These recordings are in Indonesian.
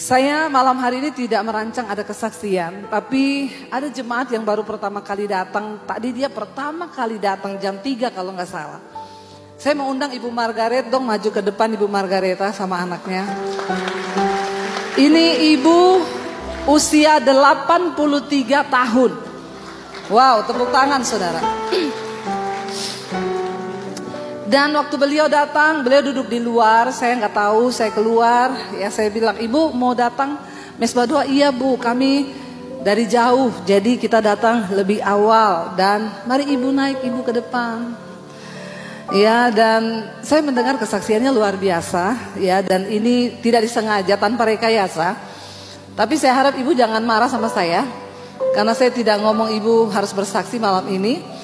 Saya malam hari ini tidak merancang ada kesaksian, tapi ada jemaat yang baru pertama kali datang. Tadi dia pertama kali datang jam 3 kalau nggak salah. Saya mau undang Ibu Margaret dong, maju ke depan Ibu Margareta sama anaknya. Ini ibu usia 83 tahun. Wow, tepuk tangan saudara. Dan waktu beliau datang, beliau duduk di luar, saya nggak tahu, saya keluar, ya saya bilang, Ibu mau datang Mesbah Doa? Iya Bu, kami dari jauh, jadi kita datang lebih awal dan mari Ibu naik, Ibu ke depan. Ya, dan saya mendengar kesaksiannya luar biasa, ya, dan ini tidak disengaja tanpa rekayasa. Tapi saya harap Ibu jangan marah sama saya, karena saya tidak ngomong Ibu harus bersaksi malam ini.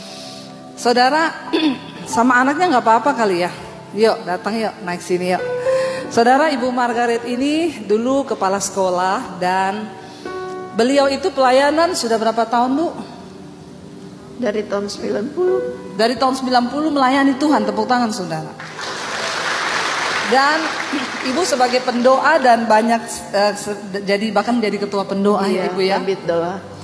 Saudara, sama anaknya nggak apa-apa kali ya. Yuk datang yuk, naik sini yuk. Saudara, Ibu Margaret ini dulu kepala sekolah dan beliau itu pelayanan sudah berapa tahun Bu? Dari tahun 90. Dari tahun 90 melayani Tuhan, tepuk tangan saudara. Dan Ibu sebagai pendoa dan banyak jadi bahkan menjadi ketua pendoa ya Ibu ya. Kabit doa.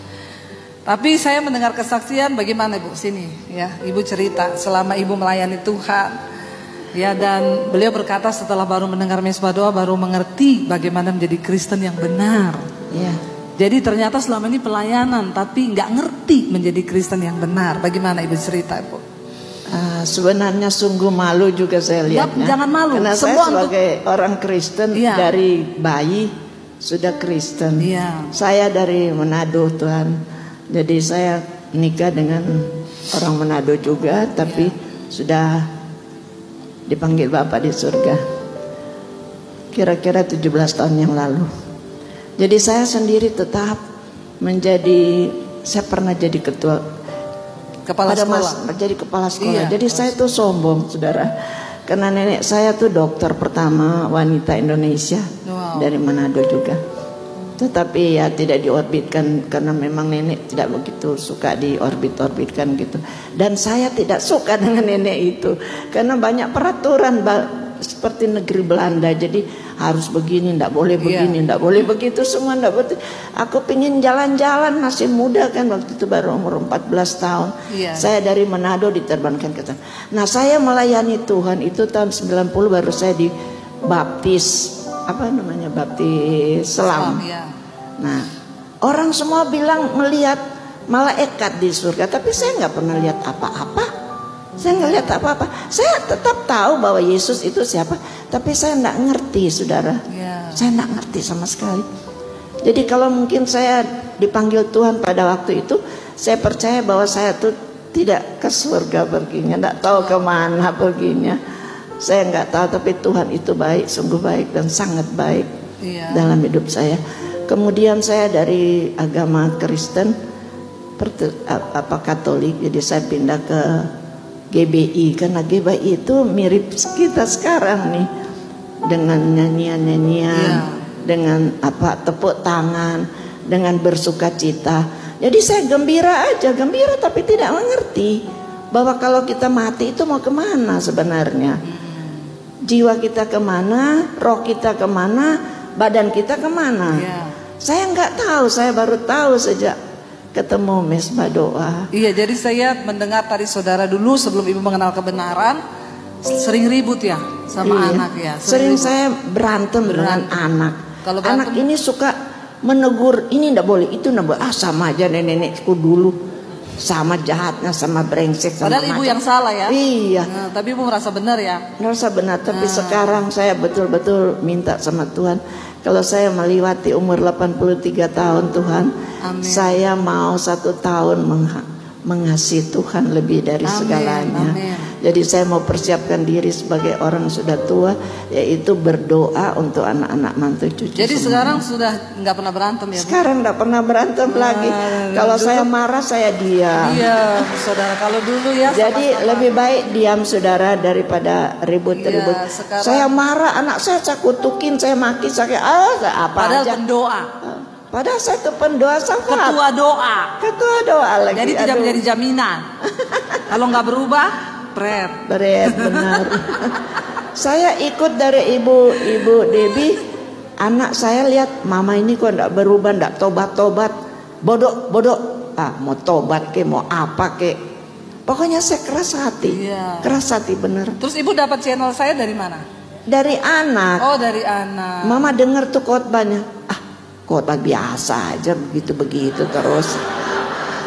Tapi saya mendengar kesaksian bagaimana Ibu sini ya, Ibu cerita selama Ibu melayani Tuhan. Ya, dan beliau berkata setelah baru mendengar Mesbah Doa baru mengerti bagaimana menjadi Kristen yang benar. Ya. Jadi ternyata selama ini pelayanan tapi nggak ngerti menjadi Kristen yang benar. Bagaimana Ibu cerita Ibu? Sebenarnya sungguh malu juga saya lihatnya. Jangan malu. Karena semua saya sebagai orang Kristen dari bayi sudah Kristen. Saya dari Manado Tuhan. Jadi saya nikah dengan orang Manado juga, tapi sudah dipanggil Bapak di surga. Kira-kira 17 tahun yang lalu. Jadi saya sendiri tetap saya pernah jadi kepala sekolah. Jadi kepala sekolah. Jadi saya tuh sombong, saudara. Karena nenek saya tuh dokter pertama wanita Indonesia dari Manado juga. Tetapi ya tidak diorbitkan karena memang nenek tidak begitu suka diorbitkan gitu. Dan saya tidak suka dengan nenek itu karena banyak peraturan seperti negeri Belanda. Jadi harus begini, tidak boleh begini, tidak boleh begitu, semua tidak boleh. Aku pengen jalan-jalan, masih muda kan waktu itu baru umur 14 tahun. Saya dari Manado diterbangkan ke sana. Nah, saya melayani Tuhan itu tahun 90 baru saya dibaptis. Baptis selam. Nah, orang semua bilang melihat malaikat di surga, tapi saya nggak pernah lihat apa-apa. Saya nggak lihat apa-apa. Saya tetap tahu bahwa Yesus itu siapa, tapi saya nggak ngerti, saudara. Saya nggak ngerti sama sekali. Jadi kalau mungkin saya dipanggil Tuhan pada waktu itu, saya percaya bahwa saya tuh tidak ke surga perginya, nggak tahu kemana perginya. Saya nggak tahu, tapi Tuhan itu baik, sungguh baik dan sangat baik dalam hidup saya. Kemudian saya dari agama Kristen, Katolik, jadi saya pindah ke GBI karena GBI itu mirip kita sekarang nih, dengan nyanyian-nyanyian, dengan tepuk tangan, dengan bersukacita. Jadi saya gembira tapi tidak mengerti bahwa kalau kita mati itu mau kemana sebenarnya. Jiwa kita kemana, roh kita kemana, badan kita kemana. Saya nggak tahu, saya baru tahu sejak ketemu Mesbah Doa. Iya, jadi saya mendengar tadi saudara dulu sebelum Ibu mengenal kebenaran, sering ribut ya sama anak ya. Sering saya berantem dengan anak. Kalau anak ini suka menegur, ini nggak boleh, itu nggak boleh. Sama aja nenekku dulu. Sama jahatnya, sama brengsek, sama padahal ibu yang salah ya. Iya. Nah, tapi ibu merasa benar ya. Merasa benar. Tapi sekarang saya betul-betul minta sama Tuhan, kalau saya melewati umur 83 tahun Tuhan, saya mau 1 tahun mengasihi Tuhan lebih dari segalanya. Jadi saya mau persiapkan diri sebagai orang sudah tua, yaitu berdoa untuk anak-anak mantu cucu. Jadi sekarang sudah nggak pernah berantem ya? Sekarang nggak pernah berantem lagi. Kalau saya marah saya diam. Iya, saudara. Kalau dulu ya. Jadi lebih baik diam saudara daripada ribut-ribut. Saya marah, anak saya kutukin, saya maki, saya apa padahal aja. Pendoa. Padahal saya itu pendoa sangat. Ketua doa lagi. Jadi tidak menjadi jaminan. Kalau nggak berubah, berat benar. Saya ikut dari ibu Debbie anak saya lihat mama ini kok enggak berubah, enggak tobat-tobat, bodoh. Mau tobat ke, mau apa ke. Pokoknya saya keras hati. Keras hati bener. Terus ibu dapat channel saya dari mana? Dari anak. Oh, dari anak. Mama dengar tuh khotbahnya. Khotbah biasa aja, begitu terus.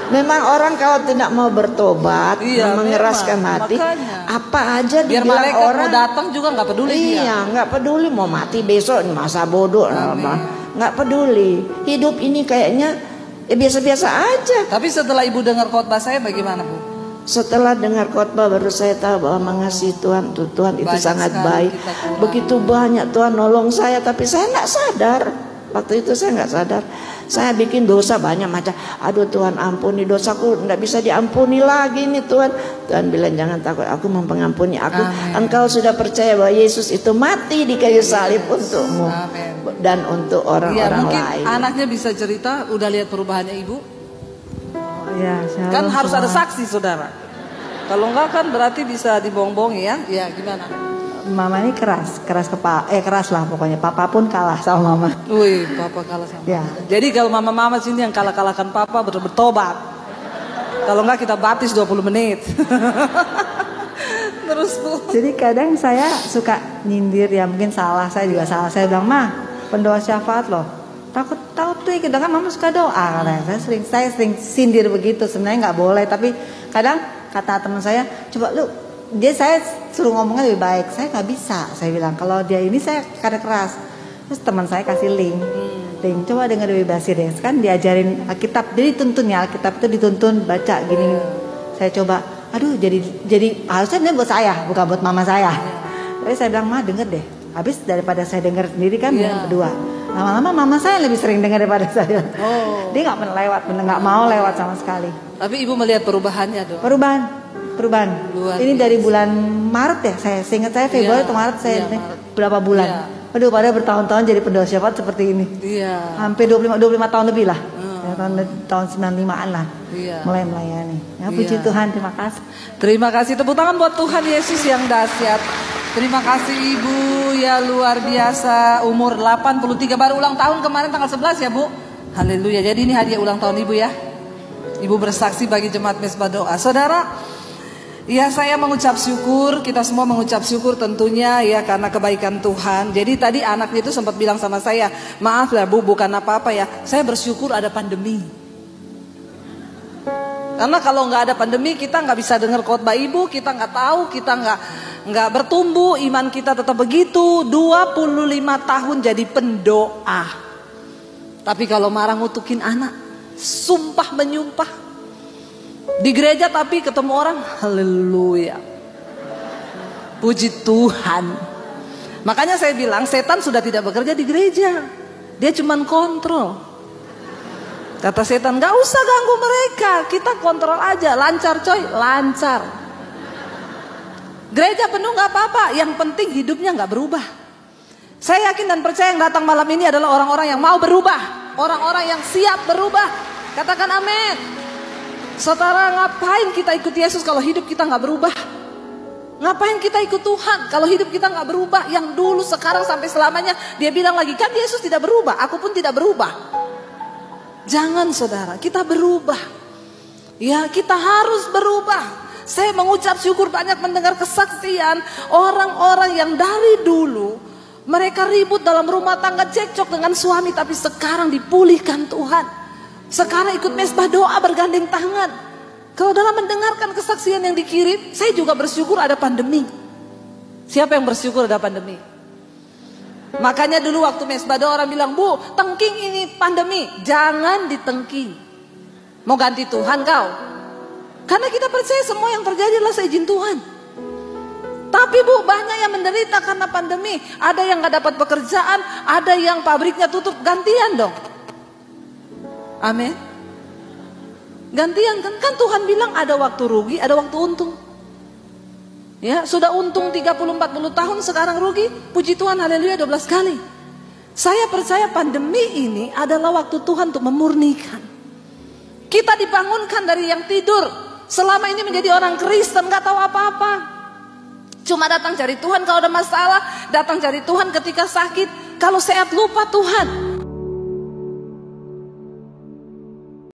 Memang orang kalau tidak mau bertobat, mengeraskan hati, makanya. Apa aja biar dibilang orang mau datang juga nggak peduli. Iya, nggak peduli mau mati besok, masa bodoh, nggak peduli. Hidup ini kayaknya biasa-biasa aja. Tapi setelah ibu dengar khotbah saya, bagaimana bu? Setelah dengar khotbah baru saya tahu bahwa mengasihi Tuhan itu sangat baik. Begitu banyak Tuhan nolong saya, tapi saya nggak sadar. Waktu itu saya nggak sadar. Saya bikin dosa banyak macam. Aduh Tuhan ampuni dosaku, nggak bisa diampuni lagi nih Tuhan. Tuhan bilang jangan takut, aku mau mengampuni aku. Amen. Engkau sudah percaya bahwa Yesus itu mati di kayu salib untukmu. Amen. Dan untuk orang-orang lain. Anaknya bisa cerita, udah lihat perubahannya ibu? Ya, kan harus ada saksi saudara. Kalau enggak kan berarti bisa dibohong-bohongi ya. Ya gimana? Mama ini keras lah pokoknya. Papa pun kalah sama mama. Wih, papa kalah sama. Ya. Jadi kalau mama-mama sini yang kalah-kalahkan papa bertobat. Kalau enggak kita baptis 20 menit. Terus bu. Jadi kadang saya suka nyindir ya, mungkin salah, saya juga salah. Saya bilang, "Ma, pendoa syafaat loh. Takut tuh kita kan mama suka doa." Saya sering sindir begitu. Sebenarnya nggak boleh, tapi kadang kata teman saya, "Coba lu." Saya suruh ngomongnya lebih baik. Saya nggak bisa. Saya bilang kalau dia ini saya kadang keras. Terus teman saya kasih link. Coba dengar dari Basir deh. Kan diajarin Alkitab. Jadi dituntun ya, Alkitab itu dituntun baca gini. Saya coba. Aduh jadi harusnya ini buat saya, bukan buat mama saya. Tapi saya bilang, "Ma, denger deh." Habis daripada saya dengar sendiri kan berdua. Lama-lama mama saya lebih sering dengar daripada saya. Dia nggak pernah lewat, nggak mau lewat sama sekali. Tapi ibu melihat perubahannya dong. Perubahan. Ini dari bulan Maret ya, saya ingat saya Februari atau Maret saya berapa bulan. Aduh, pada bertahun-tahun jadi pendoa syafaat seperti ini. Hampir 25 tahun lebih lah. Tahun 95-an lah. Mulai melayani. Ya puji Tuhan, terima kasih. Terima kasih, tepuk tangan buat Tuhan Yesus yang dahsyat. Terima kasih Ibu, ya luar biasa. Umur 83 baru ulang tahun kemarin tanggal 11 ya Bu. Haleluya. Jadi ini hadiah ulang tahun Ibu ya. Ibu bersaksi bagi jemaat Mesbah Doa. Saudara, ya saya mengucap syukur, kita semua mengucap syukur tentunya ya karena kebaikan Tuhan. Jadi tadi anaknya itu sempat bilang sama saya, "Maaf lah Bu, bukan apa-apa ya. Saya bersyukur ada pandemi." Karena kalau nggak ada pandemi kita nggak bisa dengar khotbah ibu, kita nggak tahu, kita nggak bertumbuh, iman kita tetap begitu. 25 tahun jadi pendoa. Tapi kalau marah ngutukin anak, sumpah menyumpah. Di gereja tapi ketemu orang, haleluya. Puji Tuhan. Makanya saya bilang setan sudah tidak bekerja di gereja. Dia cuma kontrol. Kata setan, gak usah ganggu mereka, kita kontrol aja, lancar coy, lancar. Gereja penuh gak apa-apa, yang penting hidupnya gak berubah. Saya yakin dan percaya yang datang malam ini adalah orang-orang yang mau berubah, orang-orang yang siap berubah. Katakan amin. Saudara, ngapain kita ikut Yesus kalau hidup kita gak berubah? Ngapain kita ikut Tuhan kalau hidup kita gak berubah? Yang dulu, sekarang, sampai selamanya. Dia bilang lagi, kan Yesus tidak berubah, aku pun tidak berubah. Jangan saudara, kita berubah. Ya, kita harus berubah. Saya mengucap syukur banyak mendengar kesaksian orang-orang yang dari dulu mereka ribut dalam rumah tangga, cekcok dengan suami, tapi sekarang dipulihkan Tuhan. Sekarang ikut mesbah doa bergandeng tangan. Kalau dalam mendengarkan kesaksian yang dikirim, saya juga bersyukur ada pandemi. Siapa yang bersyukur ada pandemi? Makanya dulu waktu mesbah doa orang bilang, "Bu, tengking ini pandemi." Jangan ditengking. Mau ganti Tuhan kau? Karena kita percaya semua yang terjadi adalah seizin Tuhan. Tapi Bu, banyak yang menderita karena pandemi. Ada yang gak dapat pekerjaan, ada yang pabriknya tutup. Gantian dong. Amin. Gantian kan? Kan Tuhan bilang ada waktu rugi, ada waktu untung. Ya, sudah untung 30-40 tahun, sekarang rugi. Puji Tuhan, haleluya, 12 kali. Saya percaya pandemi ini adalah waktu Tuhan untuk memurnikan. Kita dibangunkan dari yang tidur. Selama ini menjadi orang Kristen, gak tahu apa-apa. Cuma datang cari Tuhan kalau ada masalah, datang cari Tuhan ketika sakit. kalau saya lupa Tuhan,